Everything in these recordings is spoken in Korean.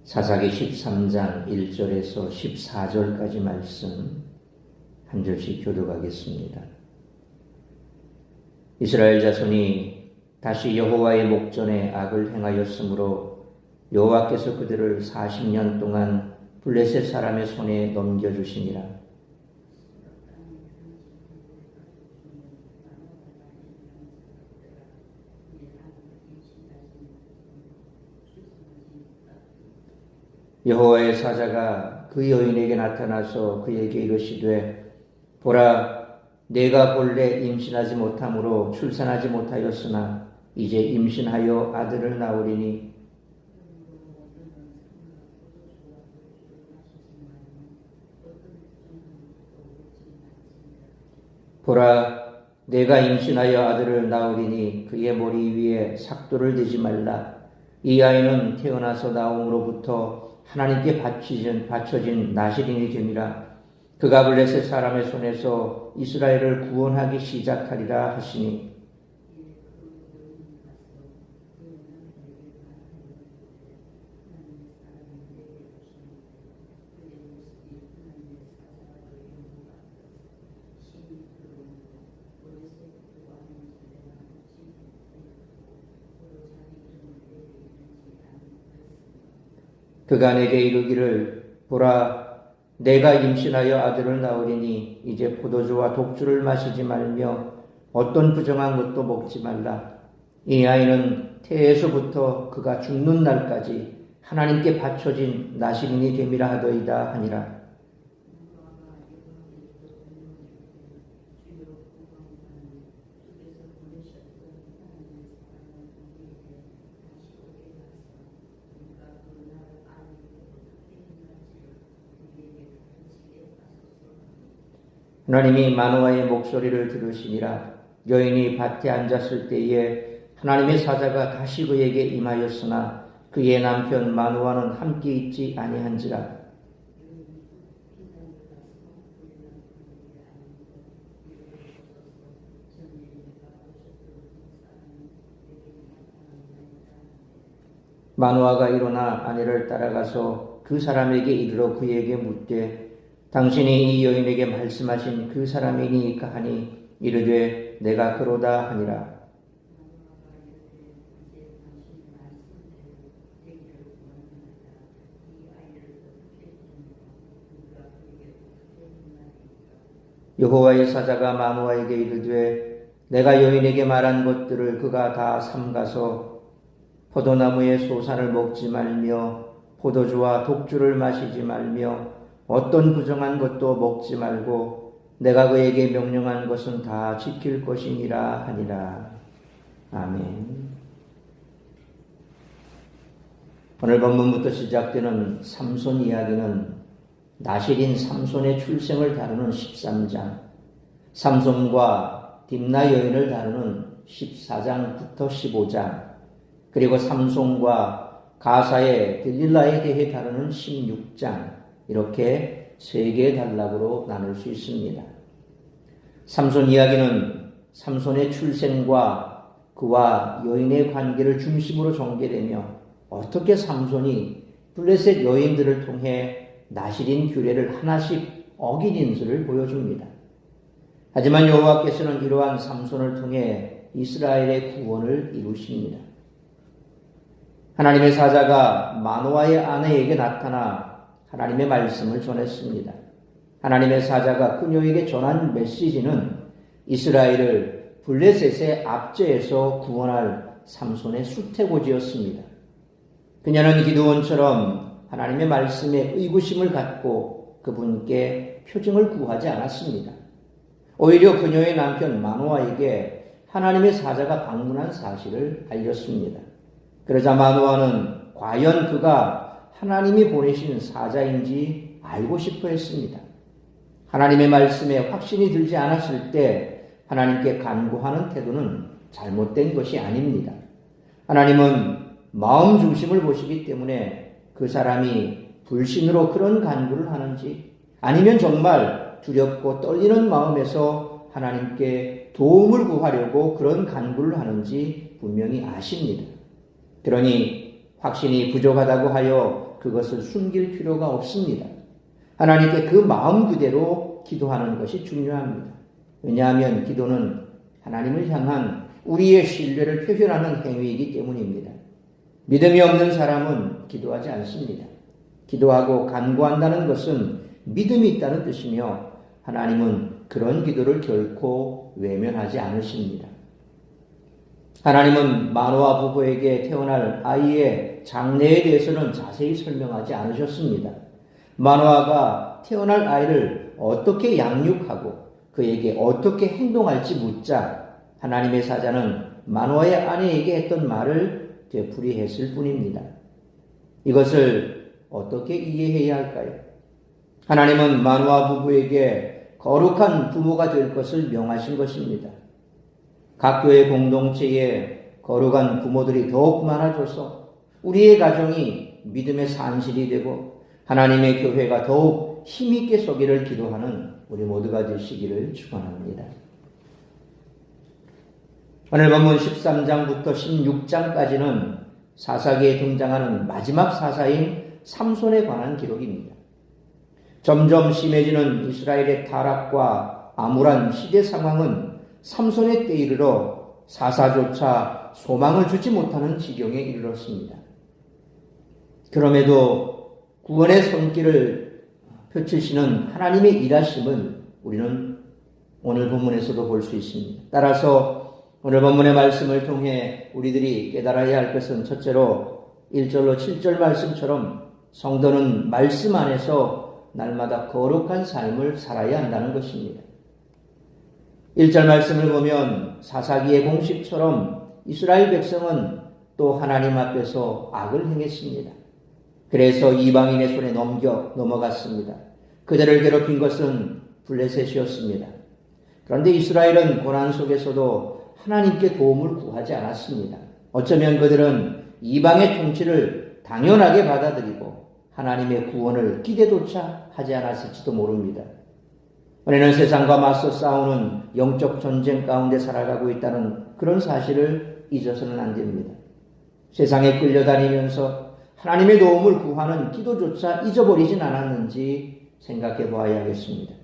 사사기 13장 1절에서 14절까지 말씀 한 절씩 교독하겠습니다. 이스라엘 자손이 다시 여호와의 목전에 악을 행하였으므로 여호와께서 그들을 40년 동안 블레셋 사람의 손에 넘겨주시니라. 여호와의 사자가 그 여인에게 나타나서 그에게 이르시되 보라, 내가 본래 임신하지 못함으로 출산하지 못하였으나 이제 임신하여 아들을 낳으리니 보라, 내가 임신하여 아들을 낳으리니 그의 머리 위에 삭도를 대지 말라. 이 아이는 태어나서 나옴으로부터 하나님께 바쳐진 나시린이 됨이라. 그가 블레셋 사람의 손에서 이스라엘을 구원하기 시작하리라 하시니 그가 내게 이르기를 보라, 내가 임신하여 아들을 낳으리니 이제 포도주와 독주를 마시지 말며 어떤 부정한 것도 먹지 말라. 이 아이는 태에서부터 그가 죽는 날까지 하나님께 바쳐진 나시린이 됨이라 하더이다 하니라. 하나님이 마노아의 목소리를 들으시니라. 여인이 밭에 앉았을 때에 하나님의 사자가 다시 그에게 임하였으나 그의 남편 마노아는 함께 있지 아니한지라. 마노아가 일어나 아내를 따라가서 그 사람에게 이르러 그에게 묻되 당신이 이 여인에게 말씀하신 그 사람이니까 하니 이르되 내가 그로다 하니라. 여호와의 사자가 마노아에게 이르되 내가 여인에게 말한 것들을 그가 다 삼가서 포도나무의 소산을 먹지 말며 포도주와 독주를 마시지 말며 어떤 부정한 것도 먹지 말고 내가 그에게 명령한 것은 다 지킬 것이니라 하니라. 아멘. 오늘 본문부터 시작되는 삼손 이야기는 나실인 삼손의 출생을 다루는 13장, 삼손과 딥나 여인을 다루는 14장부터 15장, 그리고 삼손과 가사의 들릴라에 대해 다루는 16장, 이렇게 세 개의 단락으로 나눌 수 있습니다. 삼손 이야기는 삼손의 출생과 그와 여인의 관계를 중심으로 전개되며 어떻게 삼손이 블레셋 여인들을 통해 나실인 규례를 하나씩 어기는지를 보여줍니다. 하지만 여호와께서는 이러한 삼손을 통해 이스라엘의 구원을 이루십니다. 하나님의 사자가 마노아의 아내에게 나타나 하나님의 말씀을 전했습니다. 하나님의 사자가 그녀에게 전한 메시지는 이스라엘을 블레셋의 압제에서 구원할 삼손의 수태고지였습니다. 그녀는 기드온처럼 하나님의 말씀에 의구심을 갖고 그분께 표징을 구하지 않았습니다. 오히려 그녀의 남편 마노아에게 하나님의 사자가 방문한 사실을 알렸습니다. 그러자 마노아는 과연 그가 하나님이 보내신 사자인지 알고 싶어 했습니다. 하나님의 말씀에 확신이 들지 않았을 때 하나님께 간구하는 태도는 잘못된 것이 아닙니다. 하나님은 마음 중심을 보시기 때문에 그 사람이 불신으로 그런 간구를 하는지 아니면 정말 두렵고 떨리는 마음에서 하나님께 도움을 구하려고 그런 간구를 하는지 분명히 아십니다. 그러니 확신이 부족하다고 하여 그것을 숨길 필요가 없습니다. 하나님께 그 마음 그대로 기도하는 것이 중요합니다. 왜냐하면 기도는 하나님을 향한 우리의 신뢰를 표현하는 행위이기 때문입니다. 믿음이 없는 사람은 기도하지 않습니다. 기도하고 간구한다는 것은 믿음이 있다는 뜻이며 하나님은 그런 기도를 결코 외면하지 않으십니다. 하나님은 마노아 부부에게 태어날 아이의 장래에 대해서는 자세히 설명하지 않으셨습니다. 마노아가 태어날 아이를 어떻게 양육하고 그에게 어떻게 행동할지 묻자 하나님의 사자는 마노아의 아내에게 했던 말을 되풀이했을 뿐입니다. 이것을 어떻게 이해해야 할까요? 하나님은 마노아 부부에게 거룩한 부모가 될 것을 명하신 것입니다. 각 교회 공동체에 거룩한 부모들이 더욱 많아져서 우리의 가정이 믿음의 산실이 되고 하나님의 교회가 더욱 힘있게 서기를 기도하는 우리 모두가 되시기를 축원합니다. 오늘 본문 13장부터 16장까지는 사사기에 등장하는 마지막 사사인 삼손에 관한 기록입니다. 점점 심해지는 이스라엘의 타락과 암울한 시대 상황은 삼손의 때에 이르러 사사조차 소망을 주지 못하는 지경에 이르렀습니다. 그럼에도 구원의 손길을 펼치시는 하나님의 일하심을 우리는 오늘 본문에서도 볼 수 있습니다. 따라서 오늘 본문의 말씀을 통해 우리들이 깨달아야 할 것은 첫째로 1절로 7절 말씀처럼 성도는 말씀 안에서 날마다 거룩한 삶을 살아야 한다는 것입니다. 1절 말씀을 보면 사사기의 공식처럼 이스라엘 백성은 또 하나님 앞에서 악을 행했습니다. 그래서 이방인의 손에 넘어갔습니다. 그들을 괴롭힌 것은 블레셋이었습니다. 그런데 이스라엘은 고난 속에서도 하나님께 도움을 구하지 않았습니다. 어쩌면 그들은 이방의 통치를 당연하게 받아들이고 하나님의 구원을 기대조차 하지 않았을지도 모릅니다. 우리는 세상과 맞서 싸우는 영적 전쟁 가운데 살아가고 있다는 그런 사실을 잊어서는 안 됩니다. 세상에 끌려다니면서 하나님의 도움을 구하는 기도조차 잊어버리진 않았는지 생각해 보아야 하겠습니다.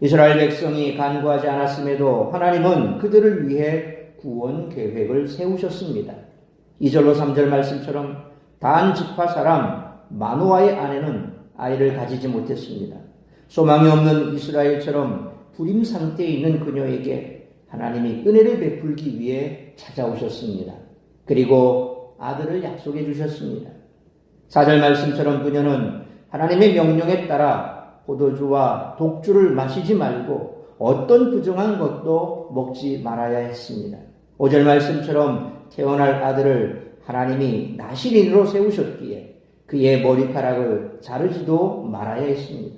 이스라엘 백성이 간구하지 않았음에도 하나님은 그들을 위해 구원 계획을 세우셨습니다. 2절로 3절 말씀처럼 단 지파 사람 마노아의 아내는 아이를 가지지 못했습니다. 소망이 없는 이스라엘처럼 불임 상태에 있는 그녀에게 하나님이 은혜를 베풀기 위해 찾아오셨습니다. 그리고 아들을 약속해 주셨습니다. 4절 말씀처럼 그녀는 하나님의 명령에 따라 포도주와 독주를 마시지 말고 어떤 부정한 것도 먹지 말아야 했습니다. 5절 말씀처럼 태어날 아들을 하나님이 나실인으로 세우셨기에 그의 머리카락을 자르지도 말아야 했습니다.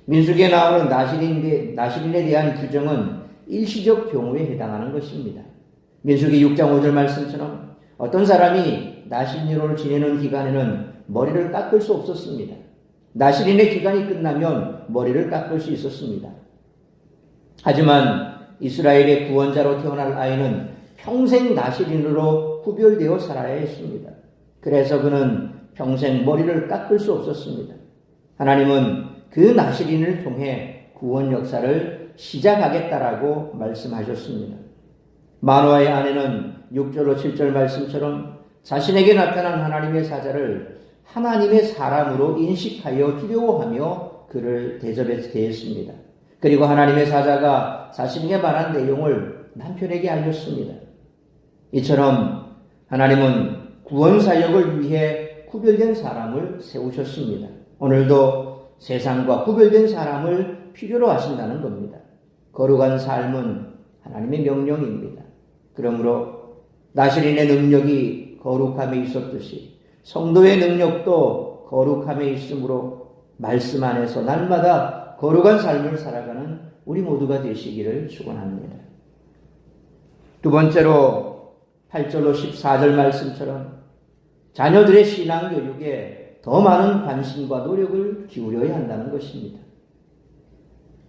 민수기에 나오는 나실인에 대한 규정은 일시적 병우에 해당하는 것입니다. 민수기 6장 5절 말씀처럼 어떤 사람이 나실인으로 지내는 기간에는 머리를 깎을 수 없었습니다. 나실인의 기간이 끝나면 머리를 깎을 수 있었습니다. 하지만 이스라엘의 구원자로 태어날 아이는 평생 나실인으로 구별되어 살아야 했습니다. 그래서 그는 평생 머리를 깎을 수 없었습니다. 하나님은 그 나실인을 통해 구원 역사를 시작하겠다라고 말씀하셨습니다. 마노아의 아내는 6절로 7절 말씀처럼 자신에게 나타난 하나님의 사자를 하나님의 사람으로 인식하여 두려워하며 그를 대접했습니다. 그리고 하나님의 사자가 자신에게 말한 내용을 남편에게 알렸습니다. 이처럼 하나님은 구원 사역을 위해 구별된 사람을 세우셨습니다. 오늘도 세상과 구별된 사람을 필요로 하신다는 겁니다. 거룩한 삶은 하나님의 명령입니다. 그러므로 나실인의 능력이 거룩함에 있었듯이 성도의 능력도 거룩함에 있으므로 말씀 안에서 날마다 거룩한 삶을 살아가는 우리 모두가 되시기를 축원합니다. 두 번째로 8절로 14절 말씀처럼 자녀들의 신앙 교육에 더 많은 관심과 노력을 기울여야 한다는 것입니다.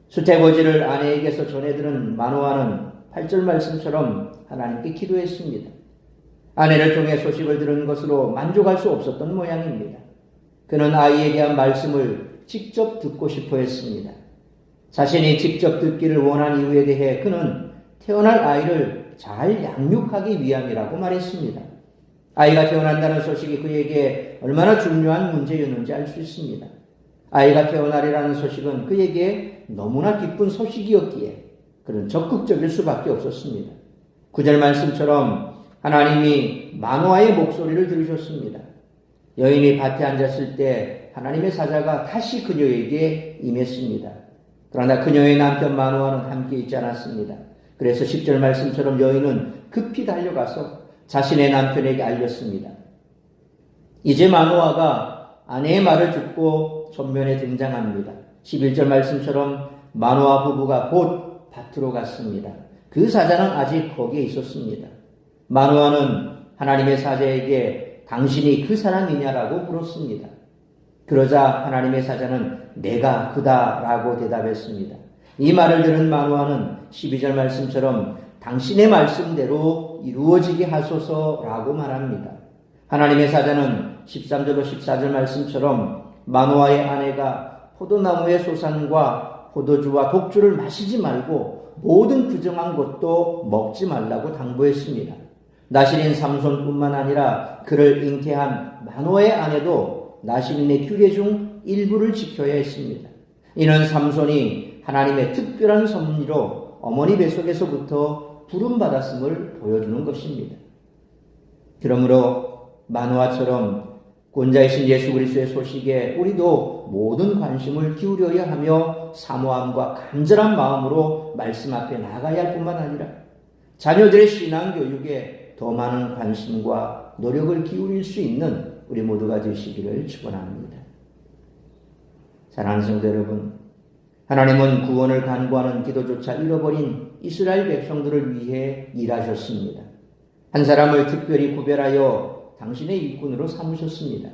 수태거지를 아내에게서 전해들은 마노아는 8절 말씀처럼 하나님께 기도했습니다. 아내를 통해 소식을 들은 것으로 만족할 수 없었던 모양입니다. 그는 아이에게 한 말씀을 직접 듣고 싶어 했습니다. 자신이 직접 듣기를 원한 이유에 대해 그는 태어날 아이를 잘 양육하기 위함이라고 말했습니다. 아이가 태어난다는 소식이 그에게 얼마나 중요한 문제였는지 알 수 있습니다. 아이가 태어나리라는 소식은 그에게 너무나 기쁜 소식이었기에 그는 적극적일 수밖에 없었습니다. 9절 말씀처럼 하나님이 마노아의 목소리를 들으셨습니다. 여인이 밭에 앉았을 때 하나님의 사자가 다시 그녀에게 임했습니다. 그러나 그녀의 남편 마노아는 함께 있지 않았습니다. 그래서 10절 말씀처럼 여인은 급히 달려가서 자신의 남편에게 알렸습니다. 이제 마노아가 아내의 말을 듣고 전면에 등장합니다. 11절 말씀처럼 마노아 부부가 곧 밭으로 갔습니다. 그 사자는 아직 거기에 있었습니다. 마노아는 하나님의 사자에게 당신이 그 사람이냐라고 물었습니다. 그러자 하나님의 사자는 내가 그다라고 대답했습니다. 이 말을 들은 마노아는 12절 말씀처럼 당신의 말씀대로 이루어지게 하소서라고 말합니다. 하나님의 사자는 13절로 14절 말씀처럼 마노아의 아내가 포도나무의 소산과 포도주와 독주를 마시지 말고 모든 부정한 것도 먹지 말라고 당부했습니다. 나실인 삼손뿐만 아니라 그를 잉태한 마노아의 아내도 나실인의 규례 중 일부를 지켜야 했습니다. 이는 삼손이 하나님의 특별한 섭리로 어머니 뱃속에서부터 부름받았음을 보여주는 것입니다. 그러므로 마노아처럼 구원자이신 예수 그리스도의 소식에 우리도 모든 관심을 기울여야 하며 사모함과 간절한 마음으로 말씀 앞에 나가야 할 뿐만 아니라 자녀들의 신앙 교육에 더 많은 관심과 노력을 기울일 수 있는 우리 모두가 되시기를 축원합니다. 사랑하는 성도 여러분, 하나님은 구원을 간구하는 기도조차 잃어버린 이스라엘 백성들을 위해 일하셨습니다. 한 사람을 특별히 구별하여 당신의 일꾼으로 삼으셨습니다.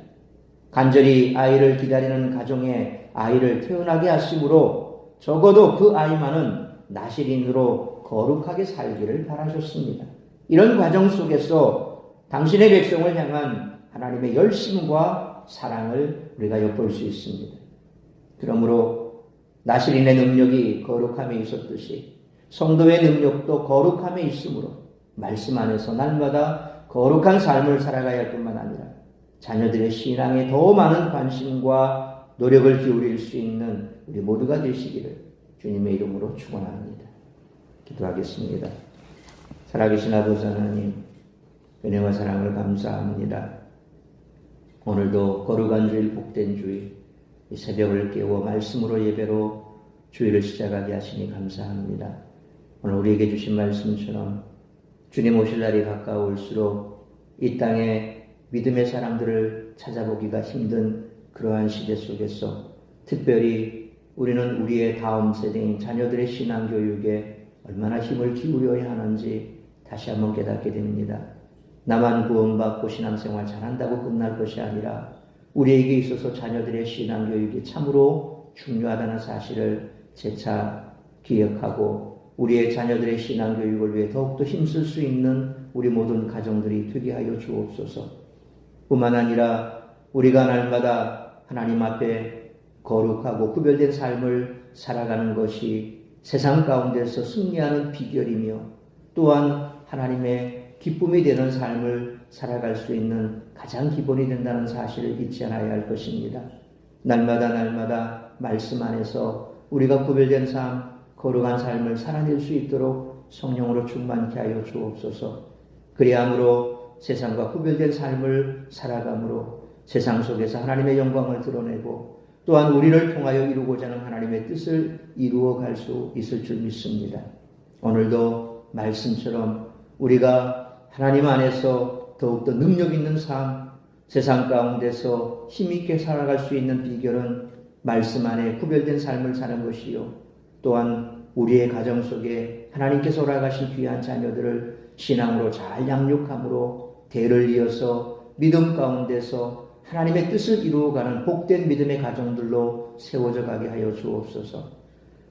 간절히 아이를 기다리는 가정에 아이를 태어나게 하심으로 적어도 그 아이만은 나실인으로 거룩하게 살기를 바라셨습니다. 이런 과정 속에서 당신의 백성을 향한 하나님의 열심과 사랑을 우리가 엿볼 수 있습니다. 그러므로 나실인의 능력이 거룩함에 있었듯이 성도의 능력도 거룩함에 있으므로 말씀 안에서 날마다 거룩한 삶을 살아가야 할 뿐만 아니라 자녀들의 신앙에 더 많은 관심과 노력을 기울일 수 있는 우리 모두가 되시기를 주님의 이름으로 축원합니다. 기도하겠습니다. 살아계신 아버지 하나님, 은혜와 사랑을 감사합니다. 오늘도 거룩한 주일, 복된 주일, 이 새벽을 깨워 말씀으로 예배로 주일을 시작하게 하시니 감사합니다. 오늘 우리에게 주신 말씀처럼 주님 오실 날이 가까울수록 이 땅에 믿음의 사람들을 찾아보기가 힘든 그러한 시대 속에서 특별히 우리는 우리의 다음 세대인 자녀들의 신앙교육에 얼마나 힘을 기울여야 하는지 다시 한번 깨닫게 됩니다. 나만 구원받고 신앙생활 잘한다고 끝날 것이 아니라 우리에게 있어서 자녀들의 신앙교육이 참으로 중요하다는 사실을 재차 기억하고 우리의 자녀들의 신앙교육을 위해 더욱더 힘쓸 수 있는 우리 모든 가정들이 되게 하여 주옵소서. 뿐만 아니라 우리가 날마다 하나님 앞에 거룩하고 구별된 삶을 살아가는 것이 세상 가운데서 승리하는 비결이며 또한 하나님의 기쁨이 되는 삶을 살아갈 수 있는 가장 기본이 된다는 사실을 잊지 않아야 할 것입니다. 날마다 말씀 안에서 우리가 구별된 삶, 거룩한 삶을 살아낼 수 있도록 성령으로 충만케 하여 주옵소서. 그리함으로 세상과 구별된 삶을 살아감으로 세상 속에서 하나님의 영광을 드러내고 또한 우리를 통하여 이루고자 하는 하나님의 뜻을 이루어갈 수 있을 줄 믿습니다. 오늘도 말씀처럼 우리가 하나님 안에서 더욱더 능력 있는 삶, 세상 가운데서 힘있게 살아갈 수 있는 비결은 말씀 안에 구별된 삶을 사는 것이요. 또한 우리의 가정 속에 하나님께서 허락하신 귀한 자녀들을 신앙으로 잘 양육함으로 대를 이어서 믿음 가운데서 하나님의 뜻을 이루어가는 복된 믿음의 가정들로 세워져 가게 하여 주옵소서.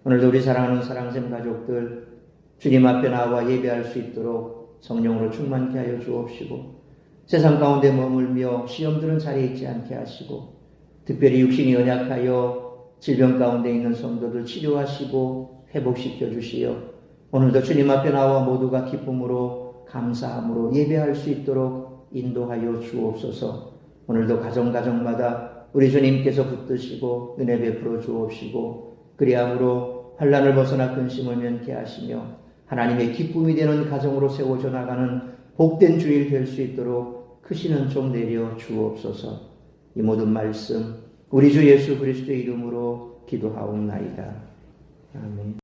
오늘도 우리 사랑하는 사랑샘 가족들 주님 앞에 나와 예배할 수 있도록 성령으로 충만케 하여 주옵시고 세상 가운데 머물며 시험들은 자리에 있지 않게 하시고 특별히 육신이 연약하여 질병 가운데 있는 성도들 치료하시고 회복시켜 주시어 오늘도 주님 앞에 나와 모두가 기쁨으로 감사함으로 예배할 수 있도록 인도하여 주옵소서. 오늘도 가정마다 우리 주님께서 붙드시고 은혜 베풀어 주옵시고 그리함으로 환난을 벗어나 근심을 면케 하시며 하나님의 기쁨이 되는 가정으로 세워져 나가는 복된 주일 될 수 있도록 크신 은총 내려 주옵소서. 이 모든 말씀 우리 주 예수 그리스도의 이름으로 기도하옵나이다. 아멘.